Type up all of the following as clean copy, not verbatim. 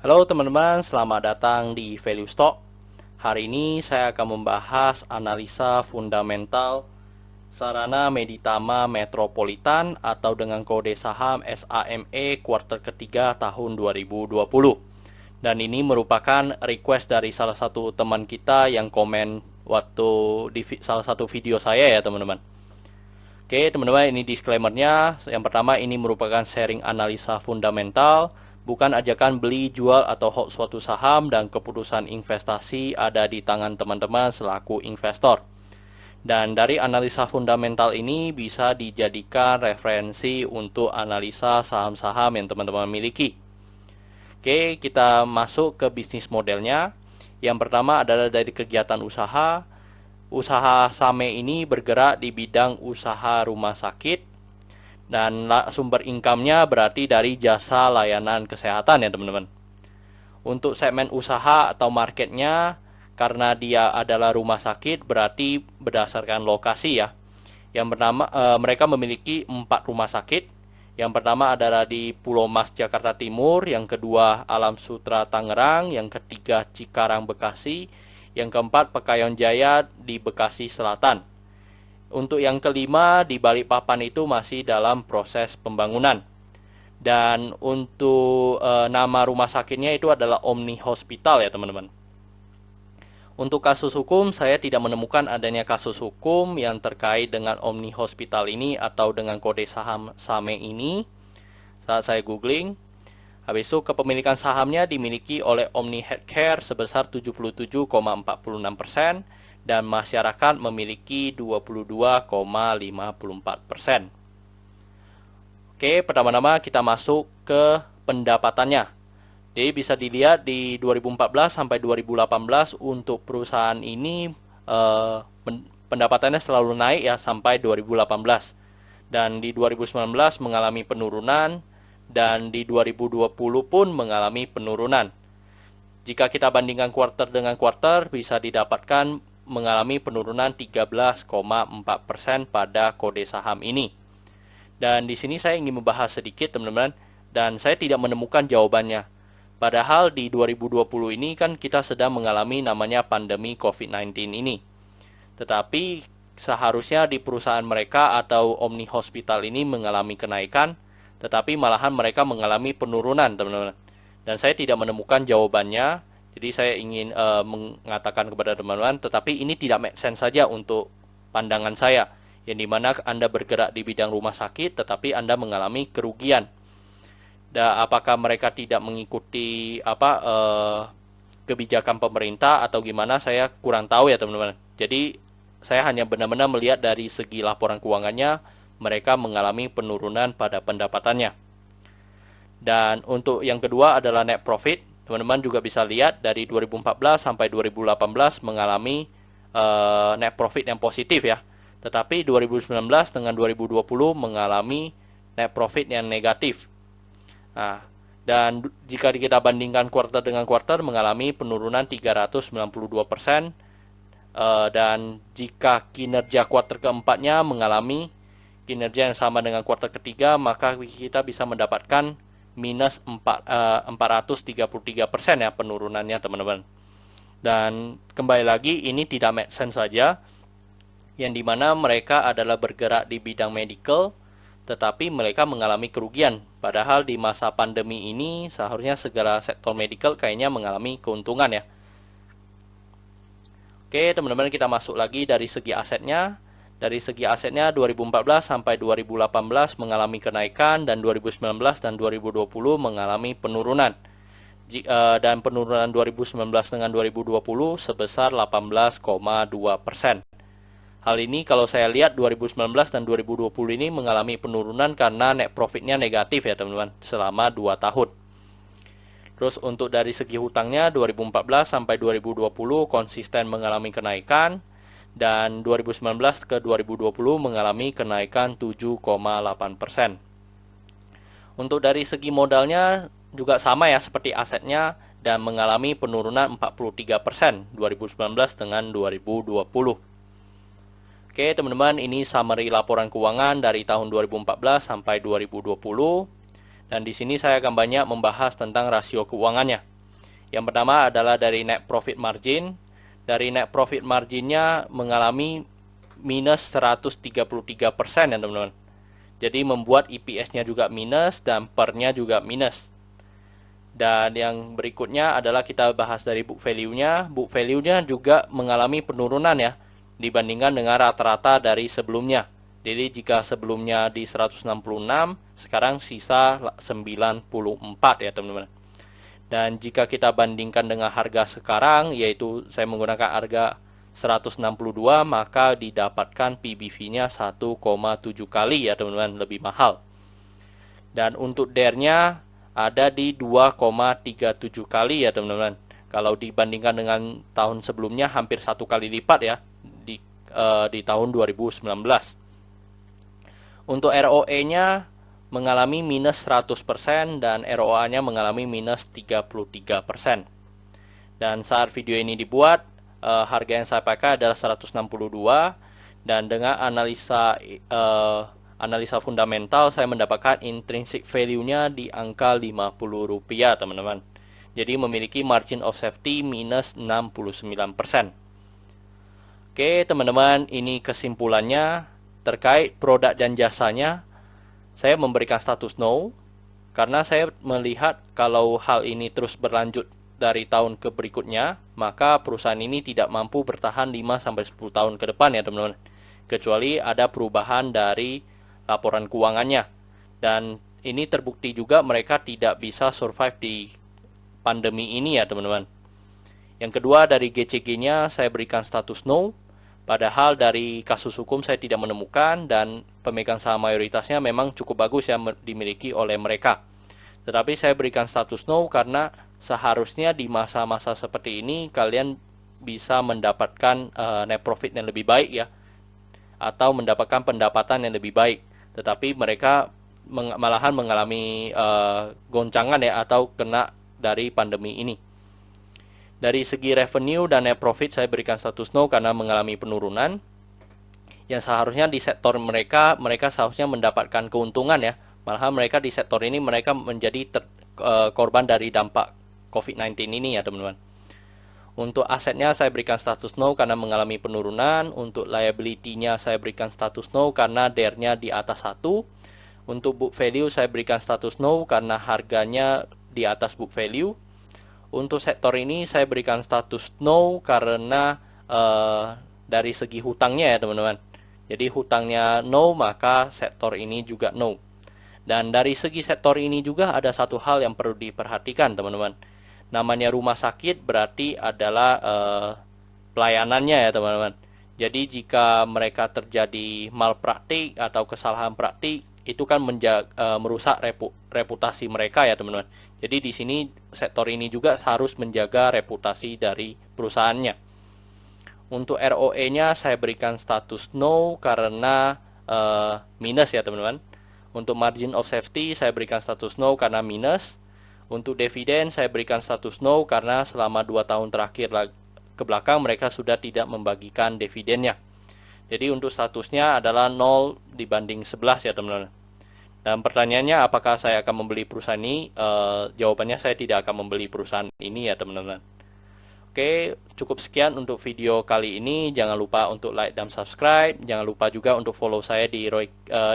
Halo teman-teman, selamat datang di Value Stock. Hari ini saya akan membahas analisa fundamental Sarana Meditama Metropolitan atau dengan kode saham SAME kuartal ketiga tahun 2020. Dan ini merupakan request dari salah satu teman kita yang komen waktu di salah satu video saya ya teman-teman. Oke teman-teman, ini disclaimernya. Yang pertama, ini merupakan sharing analisa fundamental, bukan ajakan beli, jual, atau hold suatu saham, dan keputusan investasi ada di tangan teman-teman selaku investor. Dan dari analisa fundamental ini bisa dijadikan referensi untuk analisa saham-saham yang teman-teman miliki. Oke, kita masuk ke bisnis modelnya. Yang pertama adalah dari kegiatan usaha. Usaha SAME ini bergerak di bidang usaha rumah sakit, dan sumber income-nya berarti dari jasa layanan kesehatan ya teman-teman. Untuk segmen usaha atau marketnya, karena dia adalah rumah sakit, berarti berdasarkan lokasi ya. Yang pertama, mereka memiliki 4 rumah sakit. Yang pertama adalah di Pulau Mas, Jakarta Timur. Yang kedua Alam Sutera, Tangerang. Yang ketiga Cikarang, Bekasi. Yang keempat Pekayon Jaya di Bekasi Selatan. Untuk yang kelima di Balikpapan itu masih dalam proses pembangunan. Dan untuk nama rumah sakitnya itu adalah Omni Hospital ya teman-teman. Untuk kasus hukum, saya tidak menemukan adanya kasus hukum yang terkait dengan Omni Hospital ini atau dengan kode saham SAME ini saat saya googling. Habis itu kepemilikan sahamnya dimiliki oleh Omni Healthcare sebesar 77,46% dan masyarakat memiliki 22,54%. Oke, pertama-tama kita masuk ke pendapatannya. Jadi bisa dilihat di 2014 sampai 2018 untuk perusahaan ini pendapatannya selalu naik ya sampai 2018. Dan di 2019 mengalami penurunan. Dan di 2020 pun mengalami penurunan. Jika kita bandingkan kuartal dengan kuartal, bisa didapatkan mengalami penurunan 13,4% pada kode saham ini. Dan di sini saya ingin membahas sedikit teman-teman, dan saya tidak menemukan jawabannya. Padahal di 2020 ini kan kita sedang mengalami namanya pandemi COVID-19 ini. Tetapi seharusnya di perusahaan mereka atau Omni Hospital ini mengalami kenaikan, tetapi malahan mereka mengalami penurunan teman-teman. Dan saya tidak menemukan jawabannya. Jadi saya ingin mengatakan kepada teman-teman, tetapi ini tidak make sense saja untuk pandangan saya, yang dimana Anda bergerak di bidang rumah sakit tetapi Anda mengalami kerugian. Dan apakah mereka tidak mengikuti kebijakan pemerintah atau gimana, saya kurang tahu ya teman-teman. Jadi saya hanya benar-benar melihat dari segi laporan keuangannya, mereka mengalami penurunan pada pendapatannya. Dan untuk yang kedua adalah net profit. Teman-teman juga bisa lihat dari 2014 sampai 2018 mengalami net profit yang positif ya. Tetapi 2019 dengan 2020 mengalami net profit yang negatif. Nah, dan jika kita bandingkan kuartal dengan kuartal mengalami penurunan 392%. Dan jika kinerja kuartal keempatnya mengalami kinerja yang sama dengan kuartal ketiga, maka kita bisa mendapatkan minus 433% ya penurunannya teman-teman. Dan kembali lagi ini tidak make sense saja, yang dimana mereka adalah bergerak di bidang medical tetapi mereka mengalami kerugian. Padahal di masa pandemi ini seharusnya segala sektor medical kayaknya mengalami keuntungan ya. Oke teman-teman, kita masuk lagi dari segi asetnya. Dari segi asetnya 2014 sampai 2018 mengalami kenaikan, dan 2019 dan 2020 mengalami penurunan. Dan penurunan 2019 dengan 2020 sebesar 18,2%. Hal ini kalau saya lihat 2019 dan 2020 ini mengalami penurunan karena net profitnya negatif ya teman-teman selama 2 tahun. Terus untuk dari segi hutangnya 2014 sampai 2020 konsisten mengalami kenaikan. Dan 2019 ke 2020 mengalami kenaikan 7,8%. Untuk dari segi modalnya juga sama ya seperti asetnya, dan mengalami penurunan 43% 2019 dengan 2020. Oke teman-teman, ini summary laporan keuangan dari tahun 2014 sampai 2020. Dan di sini saya akan banyak membahas tentang rasio keuangannya. Yang pertama adalah dari net profit margin. Dari net profit marginnya mengalami minus 133% ya teman-teman. Jadi membuat EPS-nya juga minus dan per-nya juga minus. Dan yang berikutnya adalah kita bahas dari book value-nya. Book value-nya juga mengalami penurunan ya dibandingkan dengan rata-rata dari sebelumnya. Jadi jika sebelumnya di 166, sekarang sisa 94 ya teman-teman. Dan jika kita bandingkan dengan harga sekarang, yaitu saya menggunakan harga 162, maka didapatkan PBV-nya 1,7 kali ya teman-teman, lebih mahal. Dan untuk DER-nya ada di 2,37 kali ya teman-teman. Kalau dibandingkan dengan tahun sebelumnya hampir 1 kali lipat ya di tahun 2019. Untuk ROE-nya mengalami minus 100% dan ROA-nya mengalami minus 33%. Dan saat video ini dibuat, harga yang saya pakai adalah 162, dan dengan analisa fundamental saya mendapatkan intrinsic value-nya di angka Rp50 teman-teman. Jadi memiliki margin of safety minus 69%. Oke teman-teman, ini kesimpulannya terkait produk dan jasanya. Saya memberikan status no karena saya melihat kalau hal ini terus berlanjut dari tahun ke berikutnya, maka perusahaan ini tidak mampu bertahan 5-10 tahun ke depan ya teman-teman. Kecuali ada perubahan dari laporan keuangannya. Dan ini terbukti juga mereka tidak bisa survive di pandemi ini ya teman-teman. Yang kedua, dari GCG-nya saya berikan status no. Padahal dari kasus hukum saya tidak menemukan, dan pemegang saham mayoritasnya memang cukup bagus yang dimiliki oleh mereka. Tetapi saya berikan status no karena seharusnya di masa-masa seperti ini kalian bisa mendapatkan net profit yang lebih baik ya, atau mendapatkan pendapatan yang lebih baik. Tetapi mereka malahan mengalami goncangan ya, atau kena dari pandemi ini. Dari segi revenue dan net profit saya berikan status no karena mengalami penurunan. Yang seharusnya di sektor mereka seharusnya mendapatkan keuntungan ya. Malahan mereka di sektor ini mereka menjadi korban dari dampak COVID-19 ini ya teman-teman. Untuk asetnya saya berikan status no karena mengalami penurunan. Untuk liability-nya saya berikan status no karena DER-nya di atas 1. Untuk book value saya berikan status no karena harganya di atas book value. Untuk sektor ini saya berikan status no karena dari segi hutangnya ya teman-teman. Jadi hutangnya no, maka sektor ini juga no. Dan dari segi sektor ini juga ada satu hal yang perlu diperhatikan teman-teman. Namanya rumah sakit berarti adalah pelayanannya ya teman-teman. Jadi jika mereka terjadi malpraktik atau kesalahan praktik, itu kan merusak reputasi mereka ya teman-teman. Jadi di sini sektor ini juga harus menjaga reputasi dari perusahaannya. Untuk ROE-nya saya berikan status no karena minus ya teman-teman. Untuk margin of safety saya berikan status no karena minus. Untuk dividen saya berikan status no karena selama 2 tahun terakhir ke belakang mereka sudah tidak membagikan dividennya. Jadi untuk statusnya adalah 0 dibanding 11 ya teman-teman. Dan pertanyaannya, apakah saya akan membeli perusahaan ini? Jawabannya saya tidak akan membeli perusahaan ini ya teman-teman. Oke, cukup sekian untuk video kali ini. Jangan lupa untuk like dan subscribe. Jangan lupa juga untuk follow saya di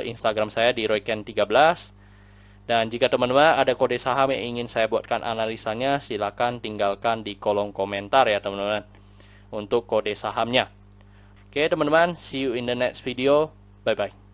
Instagram saya di royken13. Dan jika teman-teman ada kode saham yang ingin saya buatkan analisanya, silakan tinggalkan di kolom komentar ya teman-teman untuk kode sahamnya. Oke teman-teman, see you in the next video. Bye-bye.